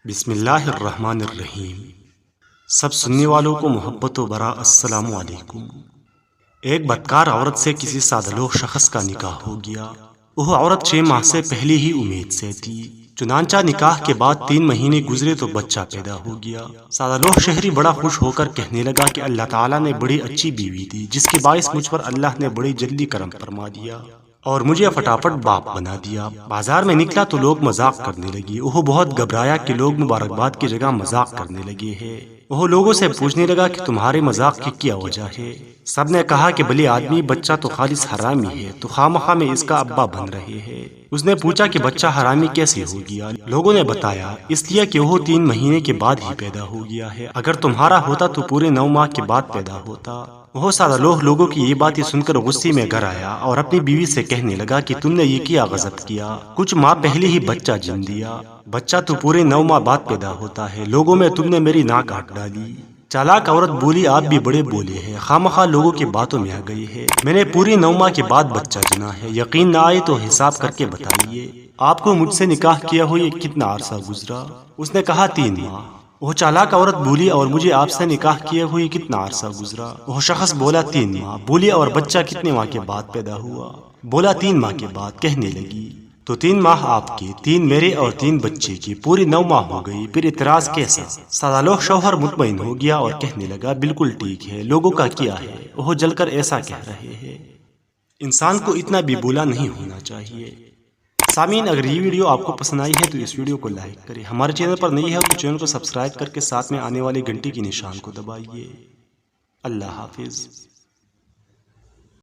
بسم اللہ الرحمن الرحیم۔ سب سننے والوں کو محبت و برا السلام علیکم۔ ایک بدکار عورت سے کسی سادھلوح شخص کا نکاح ہو گیا۔ وہ عورت 6 ماہ سے پہلے ہی امید سے تھی، چنانچہ نکاح کے بعد 3 مہینے گزرے تو بچہ پیدا ہو گیا۔ سادھلوح شہری بڑا خوش ہو کر کہنے لگا کہ اللہ تعالیٰ نے بڑی اچھی بیوی دی، جس کے باعث مجھ پر اللہ نے بڑی جلدی کرم فرما دیا اور مجھے فٹافٹ باپ بنا دیا۔ بازار میں نکلا تو لوگ مذاق کرنے لگے۔ وہ بہت گھبرایا کہ لوگ مبارکباد کی جگہ مذاق کرنے لگے ہیں۔ وہ لوگوں سے پوچھنے لگا کہ تمہارے مذاق کی کیا وجہ ہے؟ سب نے کہا کہ بھلے آدمی، بچہ تو خالص حرامی ہے، تو خواہ میں اس کا ابا بن رہے ہیں۔ اس نے پوچھا کہ بچہ حرامی کیسے ہو گیا؟ لوگوں نے بتایا اس لیے کہ وہ 3 مہینے کے بعد ہی پیدا ہو گیا ہے، اگر تمہارا ہوتا تو پورے 9 ماہ کے بعد پیدا ہوتا۔ وہ سادھلوح لوگوں کی یہ باتیں سن کر غصے میں گھر آیا اور اپنی بیوی سے کہنے لگا کہ تم نے یہ کیا غضب کیا، کچھ ماہ پہلے ہی بچہ جن دیا، بچہ تو پورے 9 ماہ بعد پیدا ہوتا ہے، لوگوں میں تم نے میری ناک کاٹ ڈالی۔ چالاک عورت بولی آپ بھی بڑے بولے ہیں، خواہ لوگوں کی باتوں میں آ گئی ہے، میں نے پوری 9 ماہ کے بعد بچہ جنا ہے، یقین نہ آئے تو حساب کر کے بتائیے آپ کو مجھ سے نکاح کیا ہوئے کتنا عرصہ گزرا؟ اس نے کہا 3 ماہ۔ وہ چالاک عورت بولی اور مجھے آپ سے نکاح کیے ہوئے کتنا عرصہ گزرا؟ وہ شخص بولا 3 ماہ۔ بولی اور بچہ کتنے ماہ کے بعد پیدا ہوا؟ بولا 3 ماہ کے بعد۔ کہنے لگی تو 3 ماہ آپ کے، 3 میرے اور 3 بچے کی، پوری 9 ماہ ہو گئی، پھر اعتراض کیسا؟ سادھلوح شوہر مطمئن ہو گیا اور کہنے لگا بالکل ٹھیک ہے، لوگوں کا کیا ہے، وہ جل کر ایسا کہہ رہے ہیں، انسان کو اتنا بھی بولا نہیں ہونا چاہیے۔ سامعین، اگر یہ ویڈیو آپ کو پسند آئی ہے تو اس ویڈیو کو لائک کریں، ہمارے چینل پر نہیں ہے تو چینل کو سبسکرائب کر کے ساتھ میں آنے والے گھنٹی کی نشان کو دبائیے۔ اللہ حافظ۔